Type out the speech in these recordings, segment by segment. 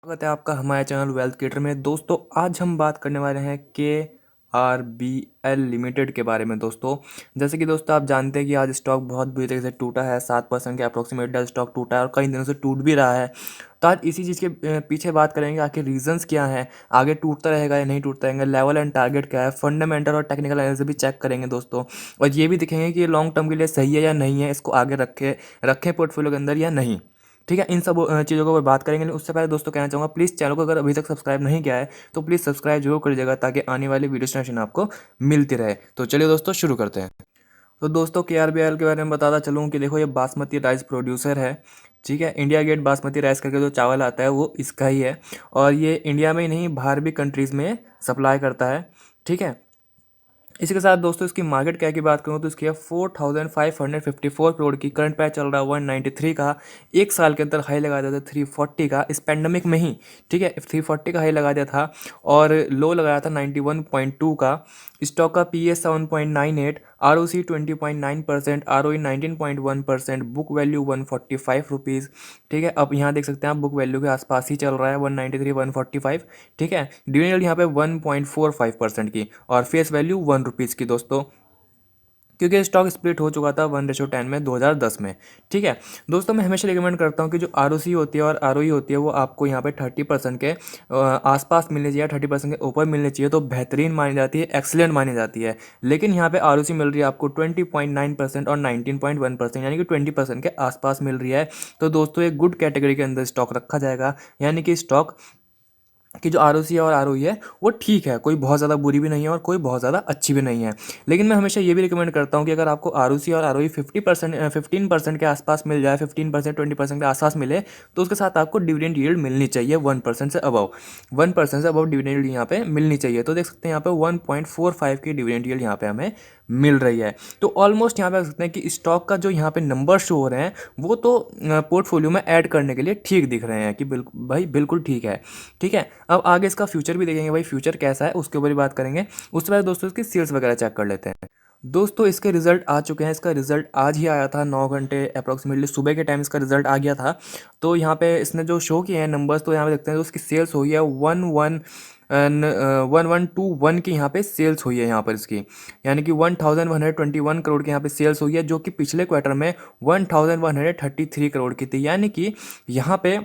स्वागत है आपका हमारे चैनल वेल्थ क्रिएटर में। दोस्तों आज हम बात करने वाले हैं KRBL लिमिटेड के बारे में। दोस्तों जैसे कि दोस्तों आप जानते हैं कि आज स्टॉक बहुत बुरी तरीके से टूटा है, 7% के अप्रोक्सीमेटली स्टॉक टूटा है और कई दिनों से टूट भी रहा है। तो आज इसी चीज़ के पीछे बात करेंगे, आखिर रीजंस क्या हैं, आगे टूटता रहेगा या नहीं टूटता रहेगा, लेवल एंड टारगेट क्या है, फंडामेंटल और टेक्निकल एनालिसिस भी चेक करेंगे दोस्तों। और ये भी दिखेंगे कि ये लॉन्ग टर्म के लिए सही है या नहीं है, इसको आगे रखें पोर्टफोलियो के अंदर या नहीं। ठीक है, इन सब चीज़ों के ऊपर बात करेंगे। लेकिन उससे पहले दोस्तों कहना चाहूँगा, प्लीज़ चैनल को अगर अभी तक सब्सक्राइब नहीं किया है तो प्लीज़ सब्सक्राइब जरूर कर लीजिएगा ताकि आने वाली वीडियो नोटिफिकेशन आपको मिलती रहे। तो चलिए दोस्तों शुरू करते हैं। तो दोस्तों KRBL के बारे में बताता चलूँ कि देखो, ये बासमती राइस प्रोड्यूसर है। ठीक है, इंडिया गेट बासमती राइस करके जो चावल आता है वो इसका ही है और ये इंडिया में ही नहीं बाहर भी कंट्रीज़ में सप्लाई करता है। ठीक है, इसी के साथ दोस्तों इसकी मार्केट कैप की बात करूँ तो इसकी है 4554 करोड़ की। करंट प्राइस चल रहा है 193 का। एक साल के अंदर हाई लगा दिया था 340 का, इस पैंडमिक में ही। ठीक है, 340 का हाई लगा दिया था और लो लगाया था 91.2 का। स्टॉक का PS 7.98, ROC 20.9%, ROE 19.1%, book value 145 rupees. ठीक है, अब यहाँ देख सकते हैं आप बुक वैल्यू के आसपास ही चल रहा है 193 145। ठीक है, डिविडेंड यहाँ पे 1.45% की और फेस वैल्यू 1 रुपीज़ की दोस्तों, क्योंकि स्टॉक स्प्लिट हो चुका था 1:10 में 2010 में। ठीक है दोस्तों, मैं हमेशा रिकमेंड करता हूँ कि जो ROC होती है और ROE होती है वो आपको यहाँ पे 30% के आसपास मिलनी चाहिए, 30% के ऊपर मिलनी चाहिए तो बेहतरीन मानी जाती है, एक्सीलेंट मानी जाती है। लेकिन यहाँ पे ROC मिल रही है आपको 20.9% और 19.1%, यानी कि 20% के आसपास मिल रही है। तो दोस्तों एक गुड कैटेगरी के अंदर स्टॉक रखा जाएगा, यानी कि स्टॉक कि जो ROC है और ROE है वो ठीक है, कोई बहुत ज़्यादा बुरी भी नहीं है और कोई बहुत ज़्यादा अच्छी भी नहीं है। लेकिन मैं हमेशा ये भी रिकमेंड करता हूँ कि अगर आपको ROC और ROE 15% के आसपास मिल जाए, 15% 20% के आसपास मिले तो उसके साथ आपको डिविडेंड यील्ड मिलनी चाहिए 1% से अबव। 1% से अबव डिविडेंड यील्ड यहाँ पे मिलनी चाहिए। तो देख सकते हैं यहाँ पे 1.45 की डिविडेंड यील्ड यहाँ पे हमें मिल रही है। तो ऑलमोस्ट यहाँ पे देख सकते हैं कि स्टॉक का जो यहाँ पे नंबर शो हो रहे हैं वो तो पोर्टफोलियो में ऐड करने के लिए ठीक दिख रहे हैं कि बिल्कुल भाई बिल्कुल ठीक है। ठीक है, अब आगे इसका फ्यूचर भी देखेंगे, भाई फ्यूचर कैसा है उसके ऊपर भी बात करेंगे। उसके बाद दोस्तों इसकी सेल्स वगैरह चेक कर लेते हैं। दोस्तों इसके रिजल्ट आ चुके हैं, इसका रिजल्ट आज ही आया था, 9 घंटे अप्रॉक्सीमेटली सुबह के टाइम इसका रिजल्ट आ गया था। तो यहाँ पे इसने जो शो किए हैं नंबर्स, तो यहाँ पे देखते हैं तो उसकी सेल्स हुई है 1121 की यहाँ पे सेल्स हुई है यहाँ पर इसकी, यानी कि 1121 करोड़ की यहाँ पे सेल्स हुई है, जो कि पिछले क्वार्टर में 1133 करोड़ की थी। यानी कि यहाँ पे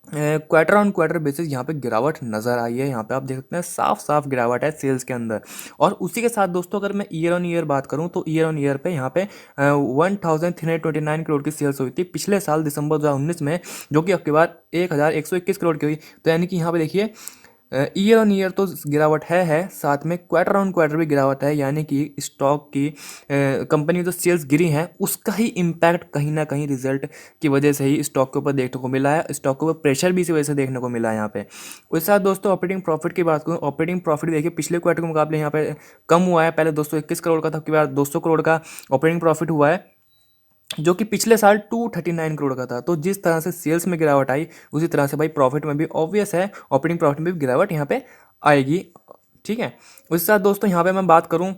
क्वार्टर ऑन क्वार्टर बेसिस यहाँ पे गिरावट नज़र आई है। यहाँ पे आप देख सकते हैं साफ साफ गिरावट है सेल्स के अंदर। और उसी के साथ दोस्तों अगर मैं ईयर ऑन ईयर बात करूँ तो ईयर ऑन ईयर पे यहाँ पे 1329 करोड़ की सेल्स हुई थी पिछले साल दिसंबर 2019 में, जो कि अब की बार 1121 करोड़ की हुई। तो यानी कि यहाँ पे देखिए ईयर ऑन ईयर तो गिरावट है, साथ में क्वार्टर ऑन क्वार्टर भी गिरावट है। यानी कि स्टॉक की कंपनी जो सेल्स गिरी हैं उसका ही इम्पैक्ट कहीं ना कहीं रिजल्ट की वजह से ही स्टॉक के ऊपर देखने को मिला है, स्टॉक के ऊपर प्रेशर भी इसी वजह से देखने को मिला है यहाँ पे। उसके साथ दोस्तों ऑपरेटिंग प्रॉफिट की बात करूँ, ऑपरेटिंग प्रॉफिट देखिए पिछले क्वार्टर के मुकाबले यहाँ पे कम हुआ है। पहले 221 करोड़ का था, उसके बाद 200 करोड़ का ऑपरेटिंग प्रॉफिट हुआ है, जो कि पिछले साल 239 करोड़ का था। तो जिस तरह से सेल्स में गिरावट आई उसी तरह से भाई प्रॉफिट में भी ऑब्वियस है, ऑपरेटिंग प्रॉफिट में भी गिरावट यहाँ पे आएगी। ठीक है, उसके साथ दोस्तों यहाँ पे मैं बात करूँ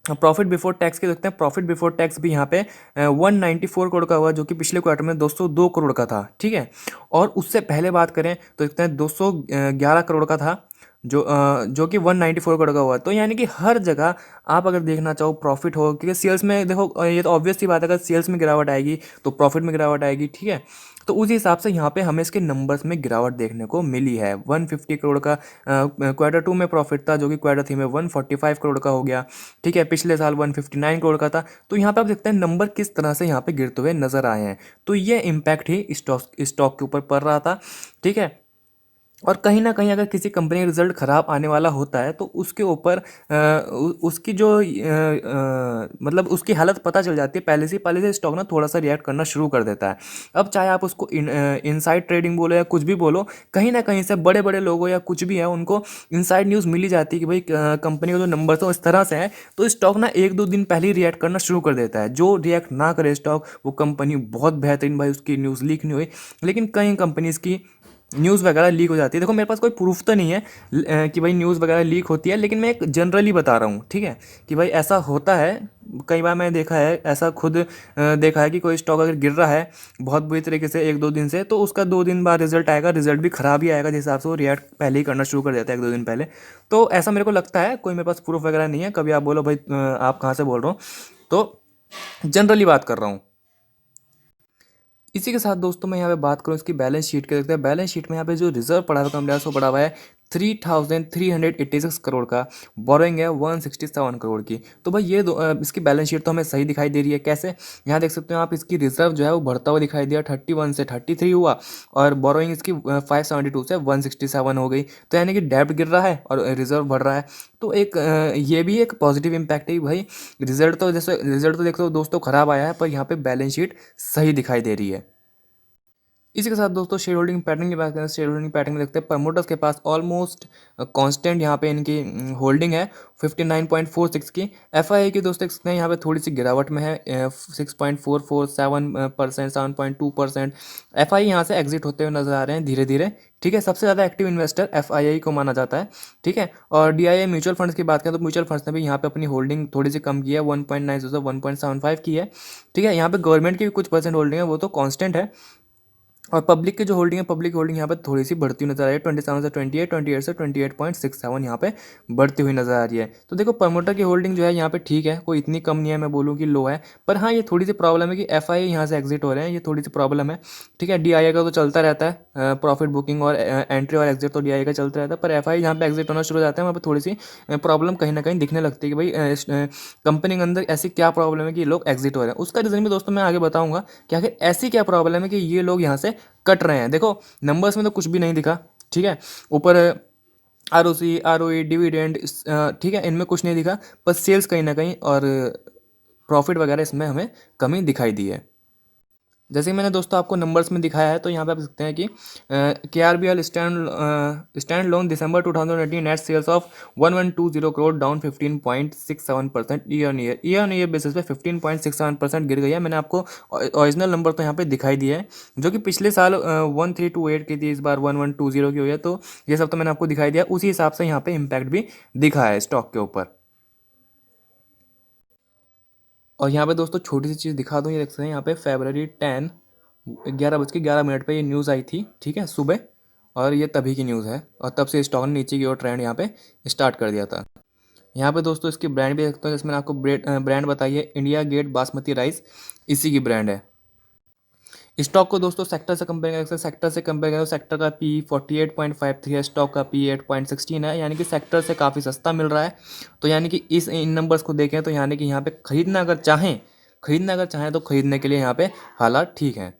प्रॉफिट बिफोर टैक्स के, देखते हैं प्रॉफिट बिफोर टैक्स भी यहाँ पे 194 करोड़ का हुआ, जो कि पिछले क्वार्टर में 202 करोड़ का था। ठीक है, और उससे पहले बात करें तो देखते हैं 211 करोड़ का था, जो कि 194 करोड़ का हुआ। तो यानी कि हर जगह आप अगर देखना चाहो प्रॉफिट हो, क्योंकि सेल्स में देखो ये तो ऑब्वियस सी बात है, अगर सेल्स में गिरावट आएगी तो प्रॉफिट में गिरावट आएगी। ठीक है, तो उसी हिसाब से यहाँ पे हमें इसके नंबर्स में गिरावट देखने को मिली है। 150 करोड़ का क्वार्टर 2 में प्रॉफिट था, जो कि क्वार्टर 3 में 145 करोड़ का हो गया। ठीक है, पिछले साल 159 करोड़ का था। तो यहाँ पे आप देखते हैं नंबर किस तरह से यहाँ पे गिरते हुए नजर आए हैं। तो ये इम्पैक्ट ही स्टॉक के ऊपर पड़ रहा था। ठीक है, और कहीं ना कहीं अगर किसी कंपनी का रिजल्ट ख़राब आने वाला होता है तो उसके ऊपर उसकी जो मतलब उसकी हालत पता चल जाती है पहले से स्टॉक ना थोड़ा सा रिएक्ट करना शुरू कर देता है। अब चाहे आप उसको इनसाइड ट्रेडिंग बोलो या कुछ भी बोलो, कहीं ना कहीं से बड़े बड़े लोगों या कुछ भी है उनको इनसाइड न्यूज़ मिल ही जाती है कि भाई कंपनी का जो नंबर है इस तरह से है, तो स्टॉक ना 1-2 दिन पहले ही रिएक्ट करना शुरू कर देता है। जो रिएक्ट ना करे स्टॉक, वो कंपनी बहुत बेहतरीन भाई उसकी न्यूज़ लीक नहीं हुई। लेकिन कई कंपनीज़ की न्यूज़ वगैरह लीक हो जाती है। देखो मेरे पास कोई प्रूफ तो नहीं है कि भाई न्यूज़ वगैरह लीक होती है, लेकिन मैं एक जनरली बता रहा हूँ, ठीक है, कि भाई ऐसा होता है। कई बार मैंने देखा है, ऐसा खुद देखा है कि कोई स्टॉक अगर गिर रहा है बहुत बुरी तरीके से 1-2 दिन से, तो उसका 2 दिन बाद रिजल्ट आएगा, रिजल्ट भी ख़राब ही आएगा, जिस हिसाब से वो रिएक्ट पहले ही करना शुरू कर देता है 1-2 दिन पहले। तो ऐसा मेरे को लगता है, कोई मेरे पास प्रूफ वगैरह नहीं है। कभी आप बोलो भाई आप कहाँ से बोल रहे हो, तो जनरली बात कर रहा हूँ। इसी के साथ दोस्तों मैं यहाँ पे बात करूँ इसकी बैलेंस शीट के, देखते हैं बैलेंस शीट में यहाँ पे जो रिजर्व पड़ा हुआ कंपनी वो पड़ा हुआ है 3,386 करोड़ का। बोरोइंग है 167 करोड़ की। तो भाई ये इसकी बैलेंस शीट तो हमें सही दिखाई दे रही है। कैसे, यहाँ देख सकते हो आप, इसकी रिजर्व जो है वो बढ़ता हुआ दिखाई दिया, 31 से 33 हुआ, और बोरोइंग इसकी 572 से 167 हो गई। तो यानी कि डेब्ट गिर रहा है और रिजर्व बढ़ रहा है। तो एक ये भी एक पॉजिटिव इम्पैक्ट है भाई। रिजल्ट तो देखो दोस्तों खराब आया है, पर यहाँ पे बैलेंस शीट सही दिखाई दे रही है। इसी के साथ दोस्तों शेयर होल्डिंग पैटर्न की बात करें, शेयर होल्डिंग पैटर्न में देखते हैं प्रमोटर्स के पास ऑलमोस्ट कांस्टेंट यहाँ पे इनकी होल्डिंग है 59.46 की। एफआईआई की दोस्तों इसने यहाँ पे थोड़ी सी गिरावट में है 6.447%, 7.2%। एफआई यहाँ से एग्जिट होते हुए नजर आ रहे हैं धीरे धीरे, ठीक है। सबसे ज़्यादा एक्टिव इन्वेस्टर एफआईआई को माना जाता है, ठीक है। और डीआईआई म्यूचुअल फंड्स की बात करें तो म्यूचुअल फंड्स ने भी यहाँ पे अपनी होल्डिंग थोड़ी सी कम की है, 1.9 से 1.75 की है, ठीक है। यहाँ पे गवर्नमेंट की भी कुछ परसेंट होल्डिंग है, वो तो कांस्टेंट है। और पब्लिक की जो होल्डिंग है, पब्लिक होल्डिंग यहाँ पे थोड़ी सी बढ़ती हुई नजर आ रही है, 27 से 28, 28 से 28.67 यहाँ पे बढ़ती हुई नजर आ रही है। तो देखो प्रमोटर की होल्डिंग जो है यहाँ पे ठीक है, कोई इतनी कम नहीं है मैं बोलूँ कि लो है। पर हाँ, ये थोड़ी सी प्रॉब्लम है कि एफआई यहाँ से एग्जिट हो रहे हैं, ये थोड़ी सी प्रॉब्लम है, ठीक है। डीआईआई का तो चलता रहता है, प्रॉफिट बुकिंग और एंट्री और एग्जिट तो डीआईआई का चलता रहता है, पर एफआई जहाँ पे एग्जिट होना शुरू हो जाता है वहाँ पे थोड़ी सी प्रॉब्लम कहीं ना कहीं दिखने लगती है कि भाई कंपनी के अंदर ऐसी क्या प्रॉब्लम है कि ये लोग एग्जिट हो रहे हैं। उसका रीज़न भी दोस्तों मैं आगे बताऊंगा कि आखिर ऐसी क्या प्रॉब्लम है कि ये लोग यहाँ से कट रहे हैं। देखो नंबर्स में तो कुछ भी नहीं दिखा, ठीक है। ऊपर आरओसी, आरओई, डिविडेंड, ठीक है, इनमें कुछ नहीं दिखा, पर सेल्स कहीं ना कहीं और प्रॉफिट वगैरह इसमें हमें कमी दिखाई दी है। जैसे कि मैंने दोस्तों आपको नंबर्स में दिखाया है, तो यहाँ पे आप देख सकते हैं कि K R B L standalone December 2018 net sales of 1120 crore, down 15.67% year on year basis पे 15.67% गिर गई है। मैंने आपको ओरिजिनल नंबर तो यहाँ पे दिखाई दिया है, जो कि पिछले साल 1328 की थी, इस बार 1120 की हुई है। तो ये सब तो मैंने आपको दिखाई दिया, उसी हिसाब से यहाँ पे इम्पैक्ट भी दिखा है स्टॉक के ऊपर। और यहाँ पे दोस्तों छोटी सी चीज़ दिखा दूँ, ये देख सकते हैं यहाँ पे February 10 11:11 पे ये न्यूज़ आई थी, ठीक है, सुबह। और ये तभी की न्यूज़ है, और तब से स्टॉक ने नीचे की ओर ट्रेंड यहाँ पे स्टार्ट कर दिया था। यहाँ पे दोस्तों इसकी ब्रांड भी देखते हैं, जिसमें आपको ब्रांड बताइए इंडिया गेट बासमती राइस, इसी की ब्रांड है। स्टॉक को दोस्तों सेक्टर से कंपेयर करें, सेक्टर से कंपेयर करें तो सेक्टर का पी 48.53 है, स्टॉक का पी 8.16 है, यानी कि सेक्टर से काफ़ी सस्ता मिल रहा है। तो यानी कि इन नंबर्स को देखें तो यानी कि यहाँ पे खरीदना अगर चाहें तो खरीदने के लिए यहाँ पे हालात ठीक हैं।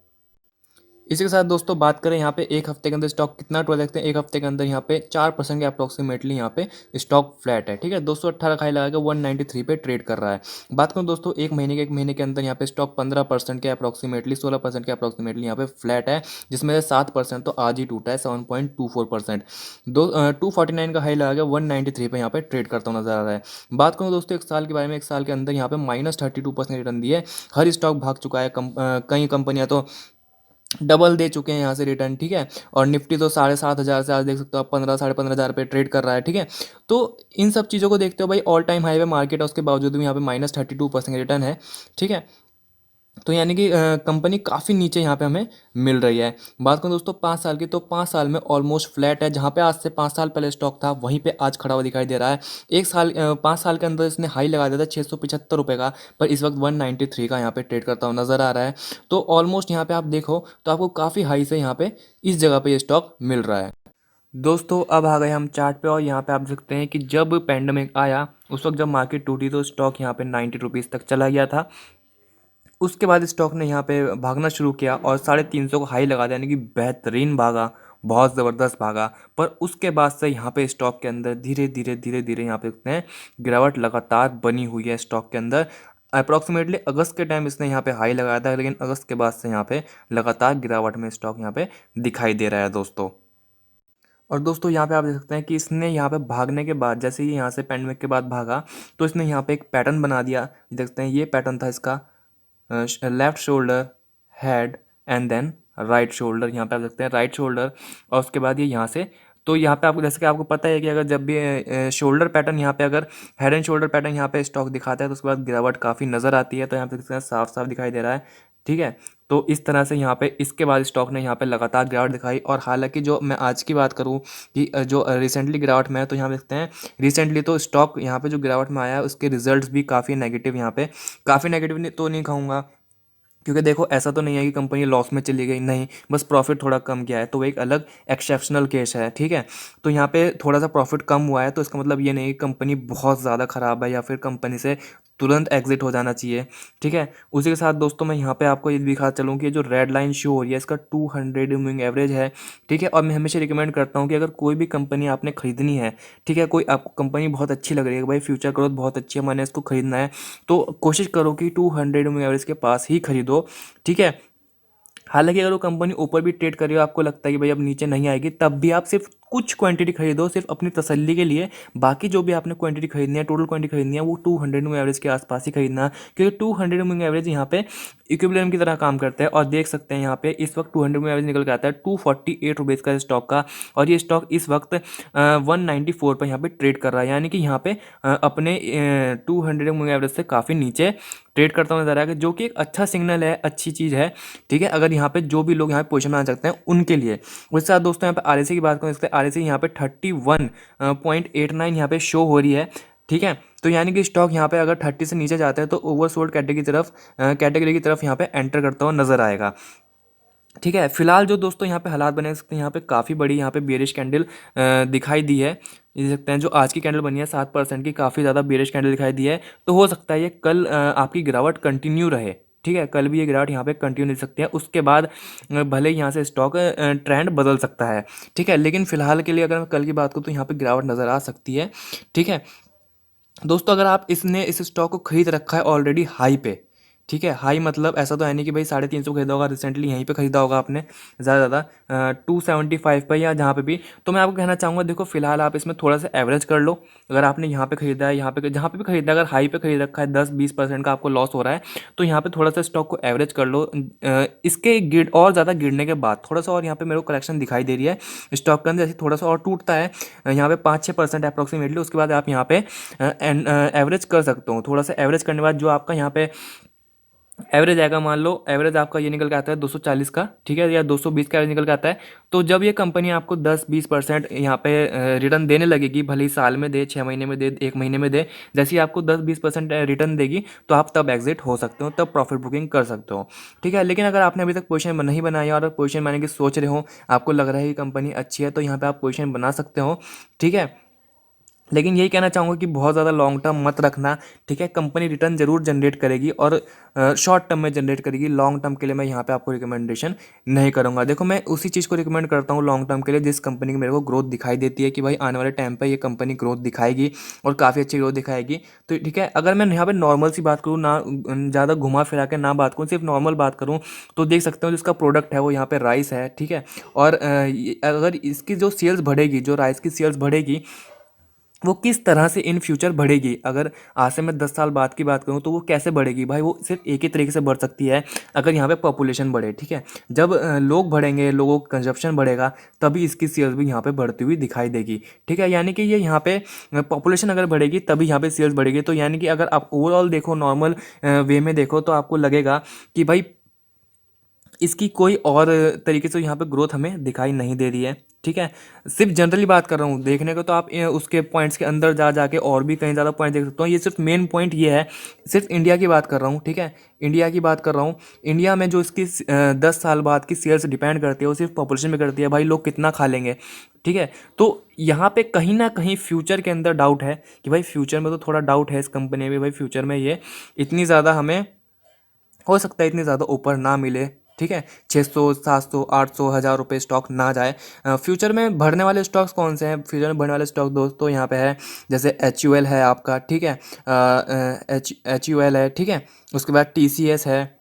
इसी के साथ दोस्तों बात करें यहाँ पे एक हफ्ते के अंदर स्टॉक कितना टूटा देखते हैं। एक हफ्ते के अंदर यहाँ पे 4% के अप्रोक्सीमेटली यहाँ पे स्टॉक फ्लैट है, ठीक है। 218 खाई लगा के 193 पे ट्रेड कर रहा है। बात करूँ दोस्तों एक महीने के अंदर यहाँ पे स्टॉक 15% के अप्रोक्सीमेटली 16% के अप्रोक्सीमेटली यहाँ पे फ्लैट है, जिसमें से 7% तो आज ही टूटा है, 7.24%। 249 का हाई लगा के 193 पे यहाँ पे ट्रेड करता हुआ नजर आ रहा है। बात करूँ दोस्तों एक साल के बारे में, एक साल के अंदर यहाँ पे -32% रिटर्न दिए। हर स्टॉक भाग चुका है, कई कंपनियां तो डबल दे चुके हैं यहाँ से रिटर्न, ठीक है। और निफ्टी तो 7,500 से आज देख सकते हो आप 15-15,500 पे ट्रेड कर रहा है, ठीक है। तो इन सब चीज़ों को देखते हो भाई, ऑल टाइम हाई पे मार्केट है, उसके बावजूद भी यहाँ पे -32% रिटर्न है, ठीक है। तो यानी कि कंपनी काफ़ी नीचे यहाँ पे हमें मिल रही है। बात करूँ दोस्तों 5 साल की, तो 5 साल में ऑलमोस्ट फ्लैट है, जहाँ पे आज से 5 साल पहले स्टॉक था वहीं पे आज खड़ा हुआ दिखाई दे रहा है। 5 साल के अंदर इसने हाई लगा दिया था 675 रुपये का, पर इस वक्त 193 का यहाँ पे ट्रेड करता हुआ नजर आ रहा है। तो ऑलमोस्ट यहाँ पे आप देखो तो आपको काफ़ी हाई से यहाँ पे इस जगह पे ये स्टॉक मिल रहा है। दोस्तों अब आ गए हम चार्ट पे, और यहाँ पे आप देख सकते हैं कि जब पैंडमिक आया उस वक्त जब मार्केट टूटी तो स्टॉक यहाँ पे 90 रुपीज़ तक चला गया था। उसके बाद स्टॉक ने यहाँ पे भागना शुरू किया और 350 को हाई लगा दिया, यानी कि बेहतरीन भागा, बहुत ज़बरदस्त भागा। पर उसके बाद से यहाँ पे स्टॉक के अंदर धीरे धीरे यहाँ पे देखते हैं गिरावट लगातार बनी हुई है स्टॉक के अंदर। अप्रॉक्सीमेटली अगस्त के टाइम इसने यहाँ पे हाई लगाया था, लेकिन अगस्त के बाद से यहाँ पे लगातार गिरावट में स्टॉक यहाँ पे दिखाई दे रहा है दोस्तों। और दोस्तों यहाँ पे आप देख सकते हैं कि इसने यहाँ पे भागने के बाद, जैसे ही यहाँ से पैंडमिक के बाद भागा, तो इसने यहाँ पे एक पैटर्न बना दिया। देख सकते हैं ये पैटर्न था इसका, left shoulder, head and then right shoulder, यहाँ पे आप देखते हैं राइट शोल्डर, और उसके बाद ये यहाँ से, तो यहाँ पे आपको जैसे कि आपको पता है कि अगर जब भी शोल्डर पैटर्न यहाँ पे अगर हेड एंड शोल्डर पैटर्न यहाँ पे स्टॉक दिखाता है तो उसके बाद गिरावट काफ़ी नज़र आती है, तो यहाँ पे देखते हैं साफ साफ दिखाई दे रहा है। ठीक है, तो इस तरह से यहाँ पे इसके बाद स्टॉक ने यहाँ पे लगातार गिरावट दिखाई, और हालांकि जो मैं आज की बात करूँ कि जो रिसेंटली गिरावट में है, तो यहाँ पे देखते हैं रिसेंटली तो स्टॉक यहाँ पे जो गिरावट में आया है उसके रिजल्ट्स भी काफ़ी नेगेटिव, यहाँ पे काफ़ी नेगेटिव तो नहीं कहूँगा, क्योंकि देखो ऐसा तो नहीं है कि कंपनी लॉस में चली गई, नहीं, बस प्रॉफिट थोड़ा कम किया है, तो वो एक अलग एक्सेप्शनल केस है। ठीक है, तो यहाँ पे थोड़ा सा प्रॉफिट कम हुआ है, तो इसका मतलब ये नहीं कि कंपनी बहुत ज़्यादा ख़राब है या फिर कंपनी से तुरंत एग्जिट हो जाना चाहिए। ठीक है, उसी के साथ दोस्तों मैं यहाँ पे आपको ये दिखा चलूँ कि जो रेड लाइन शो हो रही है इसका 200 मूविंग एवरेज है। ठीक है, और मैं हमेशा रिकमेंड करता हूँ कि अगर कोई भी कंपनी आपने खरीदनी है, ठीक है, कोई आपको कंपनी बहुत अच्छी लग रही है, भाई फ्यूचर ग्रोथ बहुत अच्छी है, मैंने इसको खरीदना है, तो कोशिश करो कि 200 एवरेज के पास ही खरीदो। ठीक है, हालांकि अगर वो कंपनी ऊपर भी ट्रेड कर रही हो, आपको लगता है कि भाई अब नीचे नहीं आएगी, तब भी आप सिर्फ कुछ क्वांटिटी खरीदो, सिर्फ अपनी तसल्ली के लिए। बाकी जो भी आपने क्वांटिटी खरीदनी है, टोटल क्वांटिटी खरीदनी है, वो 200 मूविंग एवरेज के आसपास ही खरीदना, क्योंकि 200 मूविंग एवरेज यहाँ पे इक्विलिब्रियम की तरह काम करता है। और देख सकते हैं यहाँ पे इस वक्त 200 मूविंग एवरेज निकल के आता है 248 रुपीज़ का स्टॉक का, और ये स्टॉक इस वक्त 194 पर यहाँ पे ट्रेड कर रहा है, यानी कि यहाँ पे अपने 200 मूविंग एवरेज से काफ़ी नीचे ट्रेड करता हुआ नजर आएगा, जो कि एक अच्छा सिग्नल है, अच्छी चीज़ है। ठीक है, अगर यहाँ पे जो भी लोग यहाँ पे पोजीशन बना सकते हैं उनके लिए। उसके साथ दोस्तों यहाँ पे आरएसआई की बात करें, इसके आरएसआई यहाँ पे 31.89 यहाँ पे शो हो रही है। ठीक है, तो यानी कि स्टॉक यहाँ पे अगर 30 से नीचे जाता है तो ओवरसोल्ड कैटेगरी की तरफ यहाँ पे एंटर करता हुआ नजर आएगा। ठीक है, फिलहाल जो दोस्तों यहाँ पे हालात बने सकते हैं, यहाँ पे काफ़ी बड़ी यहाँ पे बेरिश कैंडल दिखाई दी है, देख सकते हैं जो आज की कैंडल बनी है 7% की, काफ़ी ज़्यादा बेरिश कैंडल दिखाई दी है, तो हो सकता है ये कल आपकी गिरावट कंटिन्यू रहे। ठीक है, कल भी ये गिरावट यहाँ पे कंटिन्यू दे सकती है, उसके बाद भले ही यहाँ से स्टॉक ट्रेंड बदल सकता है। ठीक है, लेकिन फिलहाल के लिए अगर मैं कल की बात करूँ तो यहाँ पे गिरावट नज़र आ सकती है। ठीक है दोस्तों, अगर आप इस स्टॉक को खरीद रखा है ऑलरेडी हाई पे, ठीक है, हाई मतलब ऐसा तो है नहीं कि भाई 350 खरीदा होगा, रिसेंटली यहीं पे खरीदा होगा आपने ज़्यादा ज़्यादा 275 पर या जहाँ पे भी, तो मैं आपको कहना चाहूँगा देखो फिलहाल आप इसमें थोड़ा सा एवरेज कर लो। अगर आपने यहाँ पे खरीदा है, यहाँ पे जहाँ पे भी खरीदा है, अगर हाई पे खरीद रखा है 10-20% का आपको लॉस हो रहा है, तो यहाँ पे थोड़ा सा स्टॉक को एवरेज कर लो। इसके गिर और ज़्यादा गिरने के बाद थोड़ा सा और यहाँ पे मेरे को कलेक्शन दिखाई दे रही है स्टॉक के अंदर, जैसे थोड़ा सा और टूटता है यहाँ पे 5-6% अप्रॉक्सीमेटली, उसके बाद आप यहाँ पे एवरेज कर सकते हो। थोड़ा सा एवरेज करने के बाद जो आपका यहाँ पे एवरेज आएगा, मान लो एवरेज आपका ये निकल के आता है 240 का, ठीक है, या 220 का एवरेज निकल के आता है, तो जब ये कंपनी आपको 10-20% यहाँ पे रिटर्न देने लगेगी, भले ही साल में दे, 6 महीने में दे, 1 महीने में दे, जैसे ही आपको 10-20% रिटर्न देगी तो आप तब एग्जिट हो सकते हो, तब प्रॉफिट बुकिंग कर सकते हो। ठीक है, लेकिन अगर आपने अभी तक पोजीशन नहीं बनाई और पोजीशन बनाने की सोच रहे हो, आपको लग रहा है कि कंपनी अच्छी है, तो यहाँ पे आप पोजीशन बना सकते हो। ठीक है, लेकिन यही कहना चाहूँगा कि बहुत ज़्यादा लॉन्ग टर्म मत रखना। ठीक है, कंपनी रिटर्न जरूर जनरेट करेगी और शॉर्ट टर्म में जनरेट करेगी, लॉन्ग टर्म के लिए मैं यहाँ पे आपको रिकमेंडेशन नहीं करूँगा। देखो मैं उसी चीज़ को रिकमेंड करता हूँ लॉन्ग टर्म के लिए जिस कंपनी की मेरे को ग्रोथ दिखाई देती है कि भाई आने वाले टाइम पे ये कंपनी ग्रोथ दिखाएगी और काफ़ी अच्छी ग्रोथ दिखाएगी। तो ठीक है, अगर मैं यहाँ पे नॉर्मल सी बात करूँ ना, ज़्यादा घुमा फिरा के ना बात करूँ, सिर्फ नॉर्मल बात करूँ, तो देख सकते हो जिसका प्रोडक्ट है वो यहाँ पे राइस है। ठीक है, और अगर इसकी जो सेल्स बढ़ेगी, जो राइस की सेल्स बढ़ेगी, वो किस तरह से इन फ्यूचर बढ़ेगी, अगर आज से मैं 10 साल बाद की बात करूँ तो वो कैसे बढ़ेगी, भाई वो सिर्फ एक ही तरीके से बढ़ सकती है, अगर यहाँ पे पॉपुलेशन बढ़े। ठीक है, जब लोग बढ़ेंगे, लोगों का कंजप्शन बढ़ेगा, तभी इसकी सेल्स भी यहाँ पे बढ़ती हुई दिखाई देगी। ठीक है, यानी कि ये यहाँ पे पॉपुलेशन अगर बढ़ेगी तभी यहाँ पे सेल्स बढ़ेगी, तो यानी कि अगर आप ओवरऑल देखो, नॉर्मल वे में देखो, तो आपको लगेगा कि भाई इसकी कोई और तरीके से यहाँ पे ग्रोथ हमें दिखाई नहीं दे रही है। ठीक है, सिर्फ जनरली बात कर रहा हूँ, देखने को तो आप उसके पॉइंट्स के अंदर जा जाके और भी कहीं ज़्यादा पॉइंट देख सकते हो, ये सिर्फ मेन पॉइंट ये है, सिर्फ इंडिया की बात कर रहा हूँ। ठीक है, इंडिया की बात कर रहा हूँ, इंडिया में जो इसकी 10 साल बाद की सेल्स डिपेंड करती है वो सिर्फ पॉपुलेशन में करती है, भाई लोग कितना खा लेंगे। ठीक है, तो यहाँ पे कहीं ना कहीं फ्यूचर के अंदर डाउट है कि भाई फ्यूचर में, तो थोड़ा डाउट है इस कंपनी में, भाई फ्यूचर में ये इतनी ज़्यादा हमें हो सकता है इतनी ज़्यादा ऊपर ना मिले। ठीक है, 600, 700, 800, 1000 रुपये स्टॉक ना जाए। फ्यूचर में बढ़ने वाले स्टॉक्स कौन से हैं, फ्यूचर में बढ़ने वाले स्टॉक दोस्तों यहाँ पे है, जैसे HUL है आपका। ठीक है, HUL है। ठीक है, उसके बाद TCS है,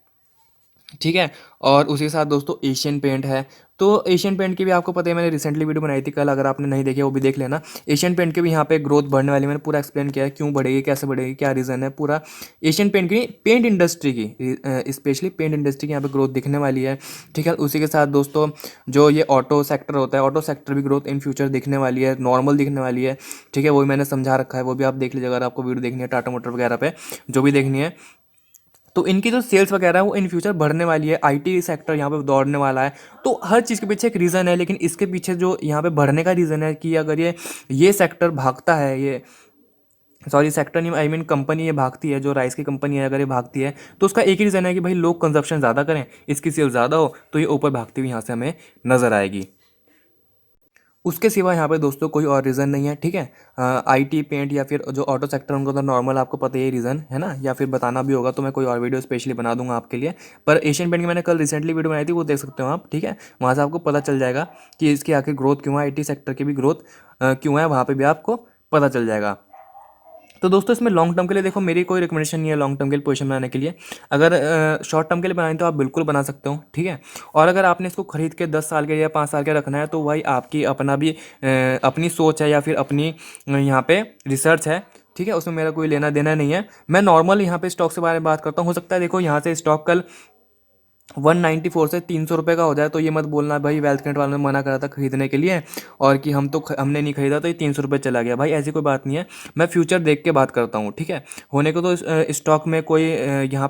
ठीक है। और उसी के साथ दोस्तों एशियन पेंट है। तो एशियन पेंट की भी आपको पता है, मैंने रिसेंटली वीडियो बनाई थी कल, अगर आपने नहीं देखी वो भी देख लेना। एशियन पेंट की भी यहाँ पे ग्रोथ बढ़ने वाली, मैंने पूरा एक्सप्लेन किया है क्यों बढ़ेगी, कैसे बढ़ेगी, क्या रीज़न है पूरा। एशियन पेंट की, पेंट इंडस्ट्री की, स्पेशली पेंट इंडस्ट्री की यहाँ पे ग्रोथ दिखने वाली है। ठीक है। उसी के साथ दोस्तों जो ये ऑटो सेक्टर होता है, ऑटो सेक्टर भी ग्रोथ इन फ्यूचर दिखने वाली है, नॉर्मल दिखने वाली है। ठीक है। वो भी मैंने समझा रखा है, वो भी आप देख लीजिए अगर आपको वीडियो देखनी है टाटा मोटर वगैरह पे, जो भी देखनी है। तो इनकी जो सेल्स वगैरह है वो इन फ्यूचर बढ़ने वाली है, आईटी सेक्टर यहाँ पे दौड़ने वाला है। तो हर चीज़ के पीछे एक रीज़न है, लेकिन इसके पीछे जो यहाँ पे बढ़ने का रीज़न है कि अगर ये सेक्टर भागता है, ये सॉरी सेक्टर नहीं, आई मीन कंपनी ये भागती है, जो राइस की कंपनी है अगर ये भागती है, तो उसका एक ही रीज़न है कि भाई लोग कंजप्शन ज़्यादा करें, इसकी सेल ज़्यादा हो, तो ये ऊपर भागती हुई यहाँ से हमें नज़र आएगी। उसके सिवा यहाँ पे दोस्तों कोई और रीज़न नहीं है। ठीक है। आईटी पेंट या फिर जो ऑटो सेक्टर, उनको तो नॉर्मल आपको पता ही रीज़न है ना, या फिर बताना भी होगा तो मैं कोई और वीडियो स्पेशली बना दूंगा आपके लिए। पर एशियन पेंट की मैंने कल रिसेंटली वीडियो बनाई थी, वो देख सकते हो आप। ठीक है। वहाँ से आपको पता चल जाएगा कि इसकी आखिर ग्रोथ क्यों है, आईटी सेक्टर की भी ग्रोथ क्यों है, वहाँ पर भी आपको पता चल जाएगा। तो दोस्तों इसमें लॉन्ग टर्म के लिए देखो, मेरी कोई रिकमेंडेशन नहीं है लॉन्ग टर्म के लिए पोजीशन बनाने के लिए। अगर शॉर्ट टर्म के लिए बनाएं तो आप बिल्कुल बना सकते हो। ठीक है। और अगर आपने इसको खरीद के 10 साल के या 5 साल के रखना है, तो भाई आपकी अपना भी अपनी सोच है या फिर अपनी यहाँ पे रिसर्च है। ठीक है। उसमें मेरा कोई लेना देना नहीं है। मैं नॉर्मल यहाँ पे स्टॉक के बारे में बात करता हूँ। हो सकता है देखो यहाँ से स्टॉक कल 194 से 300 रुपये का हो जाए, तो ये मत बोलना भाई वेल्थ क्रिएट वालों ने मना करा था खरीदने के लिए और कि हमने नहीं खरीदा तो ये 300 रुपये चला गया। भाई ऐसी कोई बात नहीं है, मैं फ्यूचर देख के बात करता हूँ। ठीक है। होने को तो स्टॉक में कोई यहाँ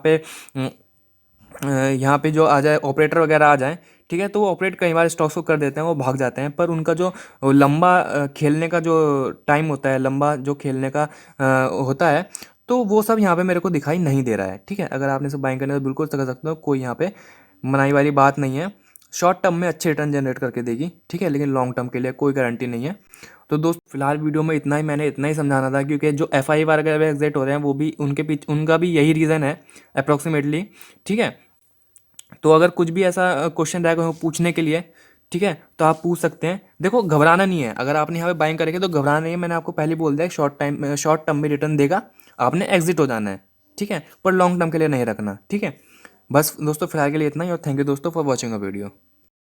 पे जो आ जाए ऑपरेटर वगैरह आ जाए, ठीक है, तो वो ऑपरेट कई बार स्टॉक्स को कर देते हैं, वो भाग जाते हैं, पर उनका जो लंबा खेलने का जो टाइम होता है, लंबा जो खेलने का होता है, तो वो सब यहाँ पे मेरे को दिखाई नहीं दे रहा है। ठीक है। अगर आपने सब बाइंग करना है तो बिल्कुल कर सकते हो, कोई यहाँ पे मनाही वाली बात नहीं है। शॉर्ट टर्म में अच्छे रिटर्न जनरेट करके देगी। ठीक है। लेकिन लॉन्ग टर्म के लिए कोई गारंटी नहीं है। तो दोस्त फिलहाल वीडियो में इतना ही, मैंने इतना ही समझाना था, क्योंकि जो एफ आई वगैरह एग्जिट हो रहे हैं वो भी उनके पीछे उनका भी यही रीज़न है अप्रॉक्सीमेटली। ठीक है। तो अगर कुछ भी ऐसा क्वेश्चन रहेगा पूछने के लिए, ठीक है, तो आप पूछ सकते हैं। देखो घबराना नहीं है, अगर आपने यहाँ पे बाइंग करेंगे तो घबराना नहीं है। मैंने आपको पहले बोल दिया शॉर्ट टर्म में रिटर्न देगा, आपने एग्जिट हो जाना है। ठीक है। पर लॉन्ग टर्म के लिए नहीं रखना। ठीक है। बस दोस्तों फिलहाल के लिए इतना ही, और थैंक यू दोस्तों फॉर वॉचिंग अ वीडियो।